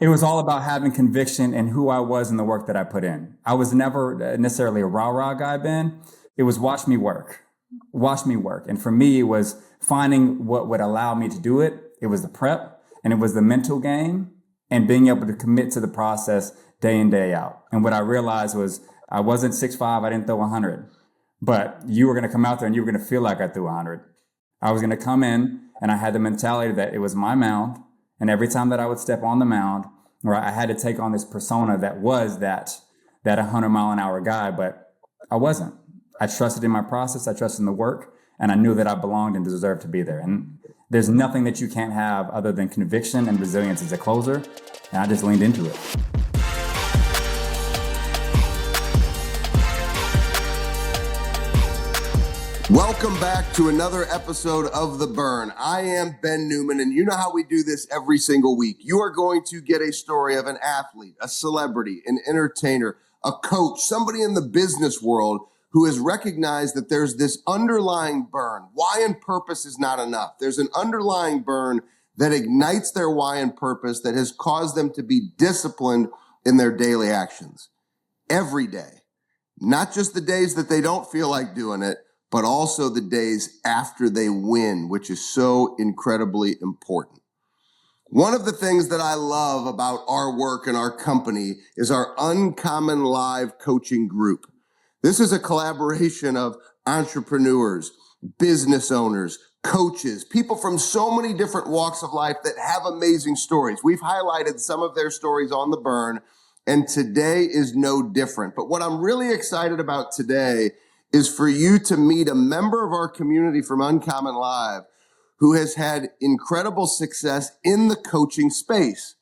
It was all about having conviction in who I was and the work that I put in. I was never necessarily a rah-rah guy, Ben. It was watch me work. Watch me work. And for me, it was finding what would allow me to do it. It was the prep and it was the mental game and being able to commit to the process day in, day out. And what I realized was I wasn't 6'5", I didn't throw 100. But you were going to come out there and you were going to feel like I threw 100. I was going to come in and I had the mentality that it was my mound. And every time that I would step on the mound, right, I had to take on this persona that was that 100-mile-an-hour guy, but I wasn't. I trusted in my process, I trusted in the work, and I knew that I belonged and deserved to be there. And there's nothing that you can't have other than conviction and resilience as a closer, and I just leaned into it. Welcome back to another episode of The Burn. I am Ben Newman, and you know how we do this every single week. You are going to get a story of an athlete, a celebrity, an entertainer, a coach, somebody in the business world who has recognized that there's this underlying burn. Why and purpose is not enough. There's an underlying burn that ignites their why and purpose that has caused them to be disciplined in their daily actions. Every day. Not just the days that they don't feel like doing it, but also the days after they win, which is so incredibly important. One of the things that I love about our work and our company is our Uncommon Live coaching group. This is a collaboration of entrepreneurs, business owners, coaches, people from so many different walks of life that have amazing stories. We've highlighted some of their stories on The Burn, and today is no different. But what I'm really excited about today is for you to meet a member of our community from Uncommon Live who has had incredible success in the coaching space.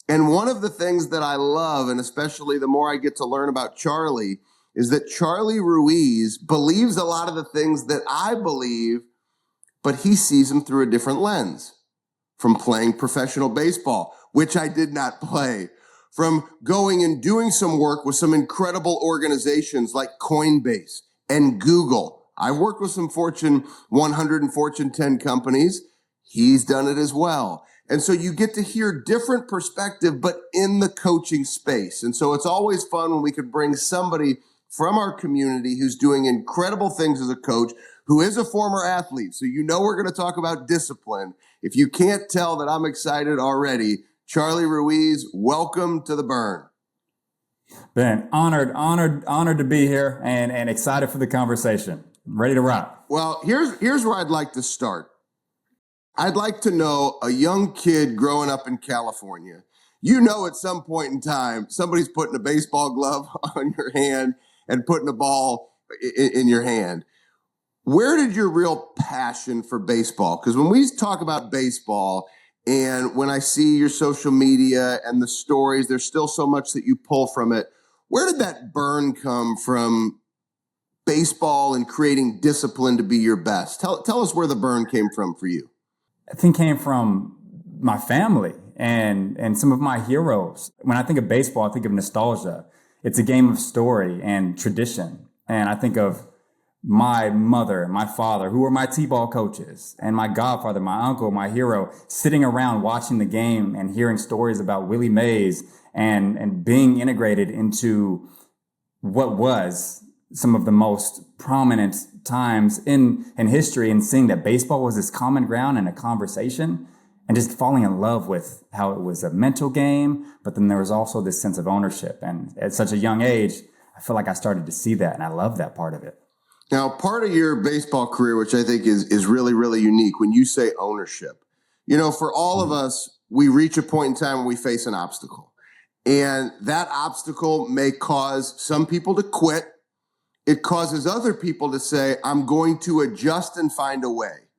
And one of the things that I love, and especially the more I get to learn about Charlie, is that Charlie Ruiz believes a lot of the things that I believe, but he sees them through a different lens. From playing professional baseball, which I did not play, from going and doing some work with some incredible organizations like Coinbase and Google. I've worked with some Fortune 100 and Fortune 10 companies. He's done it as well. And so you get to hear different perspective, but in the coaching space. And so it's always fun when we could bring somebody from our community who's doing incredible things as a coach, who is a former athlete. So you know we're going to talk about discipline. If you can't tell that I'm excited already, Charlie Ruiz, welcome to The Burn. Ben, honored to be here and excited for the conversation. Ready to rock. Well, here's where I'd like to start. I'd like to know a young kid growing up in California. You know, at some point in time, somebody's putting a baseball glove on your hand and putting a ball in your hand. Where did your real passion for baseball? Because when we talk about baseball, and when I see your social media and the stories, there's still so much that you pull from it. Where did that burn come from baseball and creating discipline to be your best? Tell us where the burn came from for you. I think it came from my family and some of my heroes. When I think of baseball, I think of nostalgia. It's a game of story and tradition. And I think of my mother, my father, who were my t-ball coaches, and my godfather, my uncle, my hero, sitting around watching the game and hearing stories about Willie Mays and being integrated into what was some of the most prominent times in history, and seeing that baseball was this common ground and a conversation, and just falling in love with how it was a mental game, but then there was also this sense of ownership. And at such a young age, I feel like I started to see that, and I love that part of it. Now, part of your baseball career, which I think is really, really unique, when you say ownership, you know, for all of us, we reach a point in time when we face an obstacle. And that obstacle may cause some people to quit. It causes other people to say, I'm going to adjust and find a way.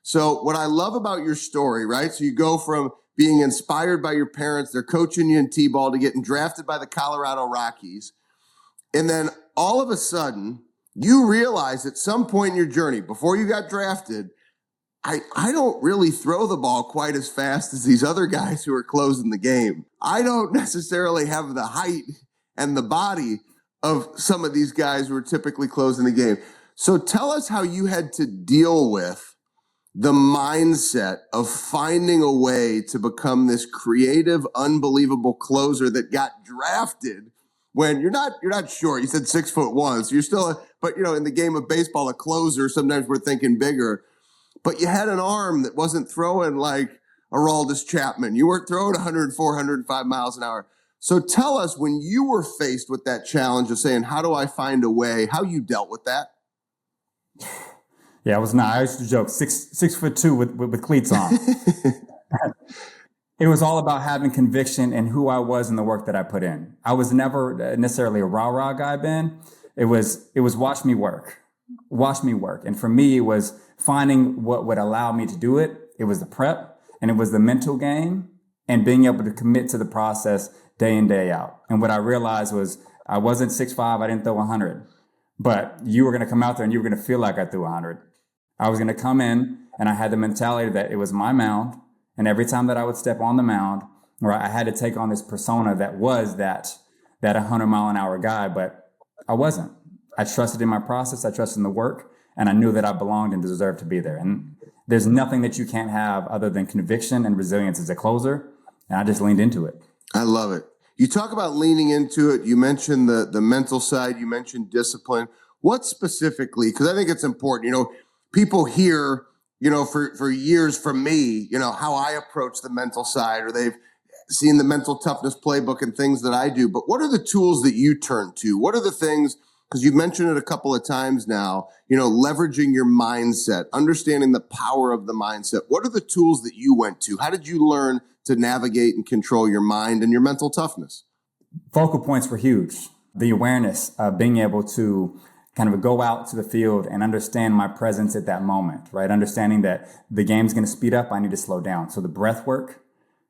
So what I love about your story, right? So you go from being inspired by your parents, they're coaching you in t-ball, to getting drafted by the Colorado Rockies. And then all of a sudden, you realize at some point in your journey, before you got drafted, I don't really throw the ball quite as fast as these other guys who are closing the game. I don't necessarily have the height and the body of some of these guys who are typically closing the game. So tell us how you had to deal with the mindset of finding a way to become this creative, unbelievable closer that got drafted when you're not sure. You said 6'1", so you're still, but in the game of baseball, a closer, sometimes we're thinking bigger, but you had an arm that wasn't throwing like a Aroldis Chapman. You weren't throwing 104, 105 miles an hour. So tell us, when you were faced with that challenge of saying, how do I find a way, how you dealt with that? Yeah, I was not. I used to joke 6'2" with cleats on. It was all about having conviction in who I was and the work that I put in. I was never necessarily a rah-rah guy, Ben. It was watch me work. And for me, it was finding what would allow me to do it. It was the prep, and it was the mental game, and being able to commit to the process day in, day out. And what I realized was I wasn't 6'5", I didn't throw 100. But you were going to come out there and you were going to feel like I threw 100. I was going to come in, and I had the mentality that it was my mound. And every time that I would step on the mound, or I had to take on this persona that was that 100-mile-an-hour guy, but I wasn't. I trusted in my process. I trusted in the work, and I knew that I belonged and deserved to be there. And there's nothing that you can't have other than conviction and resilience as a closer. And I just leaned into it. I love it. You talk about leaning into it. You mentioned the mental side. You mentioned discipline. What specifically? Because I think it's important. People hear, for years from me, how I approach the mental side, or they've seen the mental toughness playbook and things that I do. But what are the tools that you turn to? What are the things, because you've mentioned it a couple of times now, leveraging your mindset, understanding the power of the mindset. What are the tools that you went to? How did you learn to navigate and control your mind and your mental toughness? Focal points were huge. The awareness of being able to kind of go out to the field and understand my presence at that moment, right? Understanding that the game's going to speed up, I need to slow down. So the breath work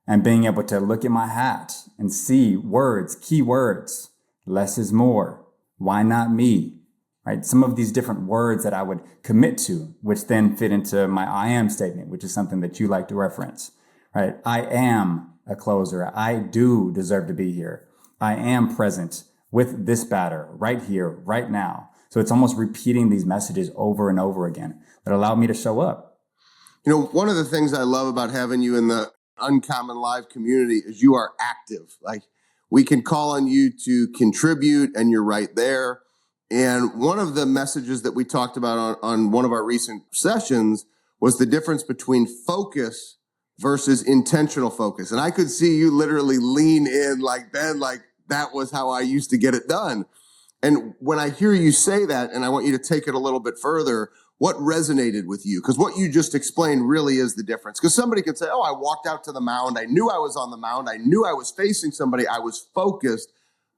and being able to look at my hat and see words, key words, less is more, why not me, right? Some of these different words that I would commit to, which then fit into my I am statement, which is something that you like to reference, right? I am a closer. I do deserve to be here. I am present with this batter right here, right now. So it's almost repeating these messages over and over again that allowed me to show up. One of the things I love about having you in the Uncommon Live community is you are active. Like, we can call on you to contribute, and you're right there. And one of the messages that we talked about on one of our recent sessions was the difference between focus versus intentional focus. And I could see you literally lean in like, Ben, like that was how I used to get it done. And when I hear you say that, and I want you to take it a little bit further, what resonated with you? Because what you just explained really is the difference. Because somebody can say, oh, I walked out to the mound. I knew I was on the mound. I knew I was facing somebody. I was focused.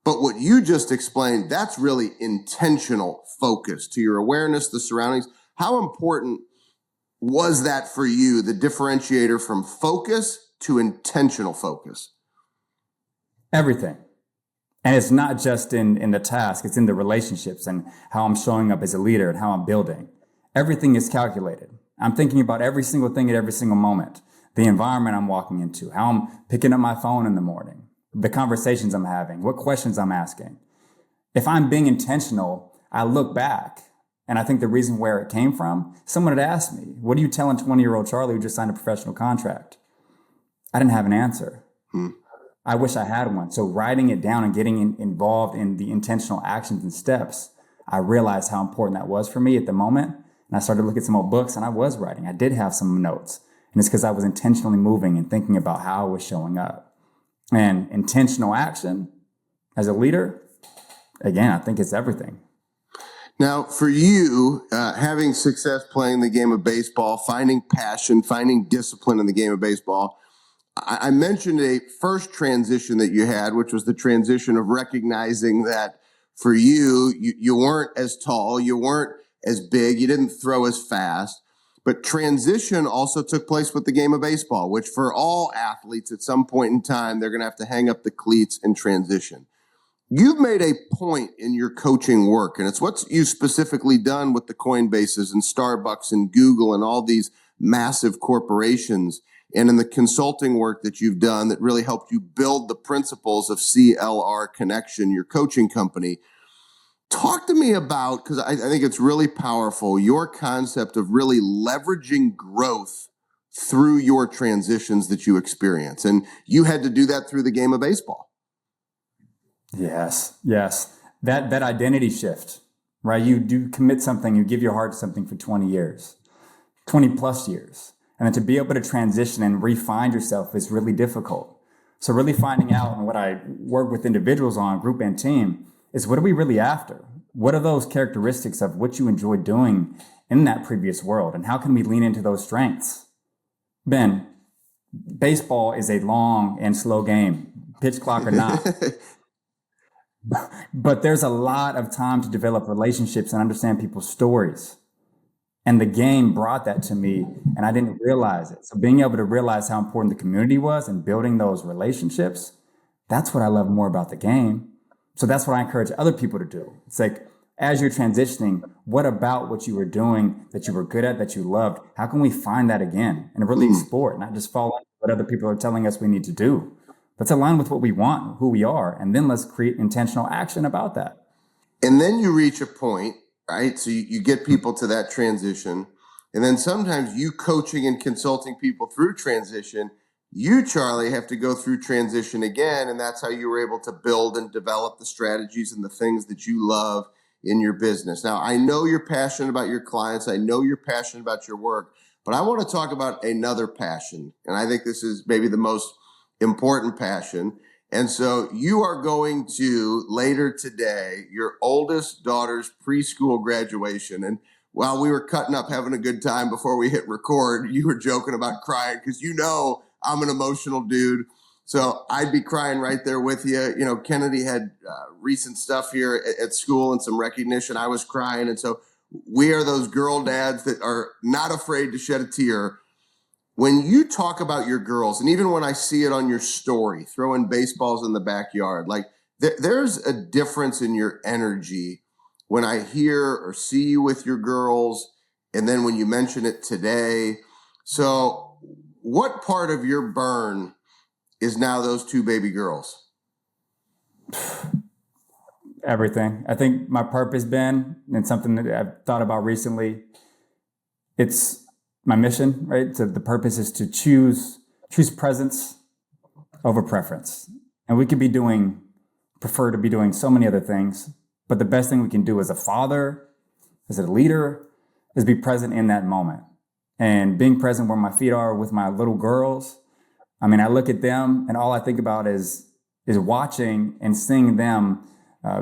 But what you just explained, that's really intentional focus to your awareness, the surroundings. How important was that for you, the differentiator from focus to intentional focus? Everything. And it's not just in the task, it's in the relationships and how I'm showing up as a leader and how I'm building. Everything is calculated. I'm thinking about every single thing at every single moment. The environment I'm walking into, how I'm picking up my phone in the morning, the conversations I'm having, what questions I'm asking. If I'm being intentional, I look back, and I think the reason where it came from, someone had asked me, what are you telling 20-year-old Charlie who just signed a professional contract? I didn't have an answer. I wish I had one. So writing it down and getting involved in the intentional actions and steps, I realized how important that was for me at the moment. And I started looking at some old books, and I was writing. I did have some notes. And it's because I was intentionally moving and thinking about how I was showing up. And intentional action as a leader, again, I think it's everything. Now, for you, having success playing the game of baseball, finding passion, finding discipline in the game of baseball, I mentioned a first transition that you had, which was the transition of recognizing that for you, you weren't as tall, you weren't as big, you didn't throw as fast. But transition also took place with the game of baseball, which for all athletes at some point in time, they're going to have to hang up the cleats and transition. You've made a point in your coaching work, and it's what you've specifically done with the Coinbases and Starbucks and Google and all these massive corporations, and in the consulting work that you've done that really helped you build the principles of CLR Connection, your coaching company. Talk to me about, because I think it's really powerful, your concept of really leveraging growth through your transitions that you experience. And you had to do that through the game of baseball. Yes. That identity shift, right? You do commit something, you give your heart to something for 20 years, 20 plus years. And then to be able to transition and re-find yourself is really difficult. So really finding out, and what I work with individuals on, group and team, is what are we really after? What are those characteristics of what you enjoyed doing in that previous world? And how can we lean into those strengths? Ben, baseball is a long and slow game, pitch clock or not. But there's a lot of time to develop relationships and understand people's stories. And the game brought that to me, and I didn't realize it. So being able to realize how important the community was and building those relationships, that's what I love more about the game. So that's what I encourage other people to do. It's like, as you're transitioning, what about what you were doing that you were good at, that you loved? How can we find that again and really explore it, not just follow what other people are telling us we need to do? Let's align with what we want, who we are, and then let's create intentional action about that. And then you reach a point, right? So you get people to that transition. And then sometimes you coaching and consulting people through transition, you, Charlie, have to go through transition again. And that's how you were able to build and develop the strategies and the things that you love in your business. Now, I know you're passionate about your clients. I know you're passionate about your work, but I want to talk about another passion. And I think this is maybe the most important passion. And so you are going to, later today, your oldest daughter's preschool graduation. And while we were cutting up, having a good time before we hit record, you were joking about crying because you know I'm an emotional dude. So I'd be crying right there with you. You know, Kennedy had recent stuff here at school and some recognition. I was crying. And so we are those girl dads that are not afraid to shed a tear. When you talk about your girls, and even when I see it on your story, throwing baseballs in the backyard, like there's a difference in your energy when I hear or see you with your girls, and then when you mention it today. So what part of your burn is now those two baby girls? Everything. I think my purpose, Ben, and something that I've thought about recently, it's my mission, right? So the purpose is to choose presence over preference. And we could prefer to be doing so many other things, but the best thing we can do as a father, as a leader, is be present in that moment. And being present where my feet are with my little girls. I mean, I look at them and all I think about is watching and seeing them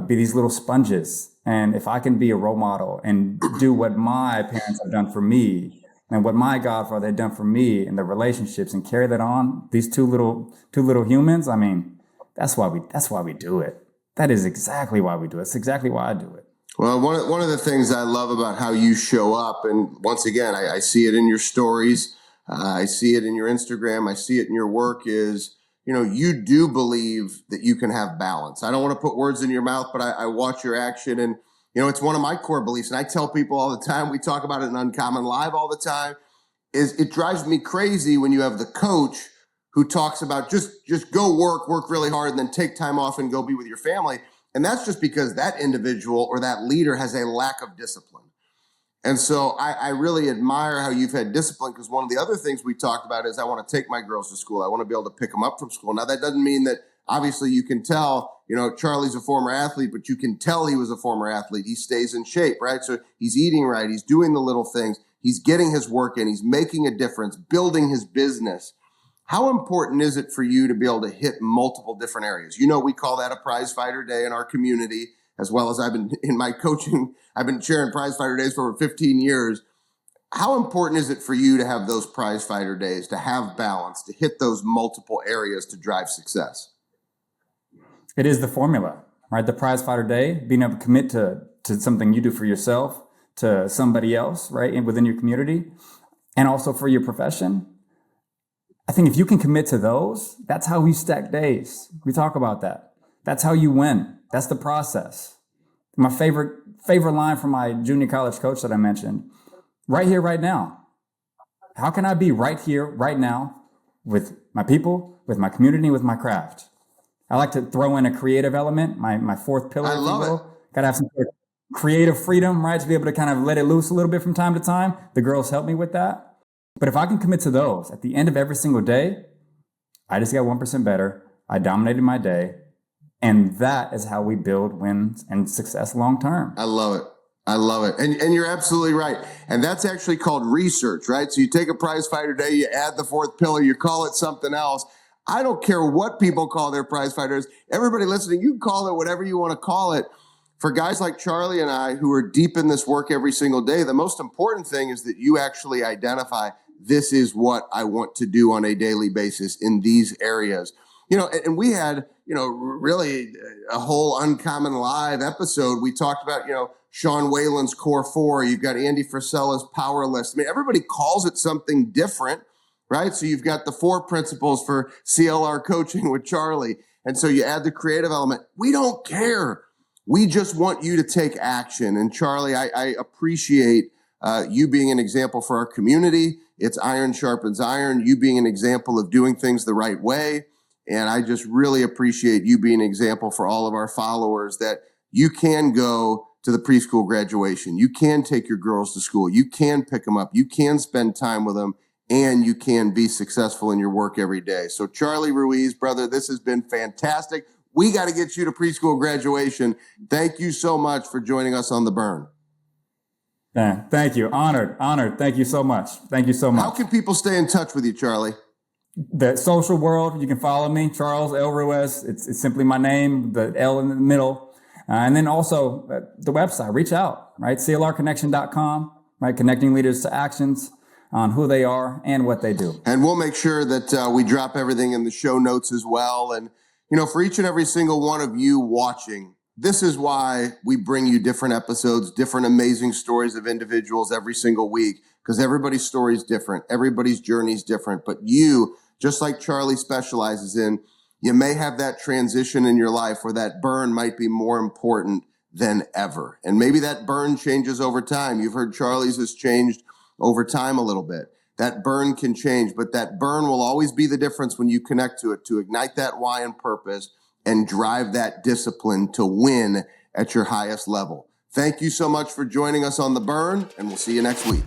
be these little sponges. And if I can be a role model and do what my parents have done for me, and what my godfather had done for me in the relationships, and carry that on, these two little humans, I mean, that's why we do it. That is exactly why we do it. It's exactly why I do it. Well, one of the things I love about how you show up, and once again, I see it in your stories, I see it in your Instagram, I see it in your work, is, you know, you do believe that you can have balance. I don't want to put words in your mouth, but I watch your action, and you know, it's one of my core beliefs, and I tell people all the time, we talk about it in Uncommon Live all the time, is it drives me crazy when you have the coach who talks about just go work really hard, and then take time off and go be with your family. And that's just because that individual or that leader has a lack of discipline. And so I really admire how you've had discipline, because one of the other things we talked about is I want to take my girls to school. I want to be able to pick them up from school. Now, that doesn't mean that obviously you can tell, you know, Charlie's a former athlete, but you can tell he was a former athlete. He stays in shape, right? So he's eating right. He's doing the little things. He's getting his work in. He's making a difference, building his business. How important is it for you to be able to hit multiple different areas? You know, we call that a prize fighter day in our community, as well as I've been in my coaching. I've been sharing prize fighter days for over 15 years. How important is it for you to have those prize fighter days, to have balance, to hit those multiple areas to drive success? It is the formula, right? The prize fighter day, being able to commit to something you do for yourself, to somebody else, right? And within your community, and also for your profession. I think if you can commit to those, that's how we stack days. We talk about that. That's how you win. That's the process. My favorite line from my junior college coach that I mentioned, right here, right now. How can I be right here, right now with my people, with my community, with my craft? I like to throw in a creative element, my fourth pillar. I love it. Got to have some creative freedom, right? To be able to kind of let it loose a little bit from time to time. The girls help me with that. But if I can commit to those at the end of every single day, I just got 1% better. I dominated my day. And that is how we build wins and success long term. I love it. I love it. And you're absolutely right. And that's actually called research, right? So you take a prize fighter day, you add the fourth pillar, you call it something else. I don't care what people call their prize fighters. Everybody listening, you can call it whatever you want to call it. For guys like Charlie and I who are deep in this work every single day, the most important thing is that you actually identify, this is what I want to do on a daily basis in these areas. You know, and we had, you know, really a whole Uncommon Live episode. We talked about, you know, Sean Whalen's Core 4. You've got Andy Frisella's Power List. I mean, everybody calls it something different, right? So you've got the 4 principles for CLR coaching with Charlie. And so you add the creative element. We don't care. We just want you to take action. And Charlie, I appreciate you being an example for our community. It's iron sharpens iron. You being an example of doing things the right way. And I just really appreciate you being an example for all of our followers that you can go to the preschool graduation. You can take your girls to school. You can pick them up. You can spend time with them, and you can be successful in your work every day. So Charlie Ruiz, brother, this has been fantastic. We got to get you to preschool graduation. Thank you so much for joining us on The Burn. Yeah, thank you. Honored. Thank you so much. Thank you so much. How can people stay in touch with you, Charlie? The social world, you can follow me, Charles L. Ruiz. It's simply my name, the L in the middle. And then also the website, reach out, right? CLRconnection.com, right? Connecting leaders to actions on who they are and what they do. And we'll make sure that we drop everything in the show notes as well. And, you know, for each and every single one of you watching, this is why we bring you different episodes, different amazing stories of individuals every single week, because everybody's story is different. Everybody's journey is different. But you, just like Charlie specializes in, you may have that transition in your life where that burn might be more important than ever. And maybe that burn changes over time. You've heard Charlie's has changed over time a little bit. That burn can change, but that burn will always be the difference when you connect to it, to ignite that why and purpose and drive that discipline to win at your highest level. Thank you so much for joining us on The Burn, and we'll see you next week.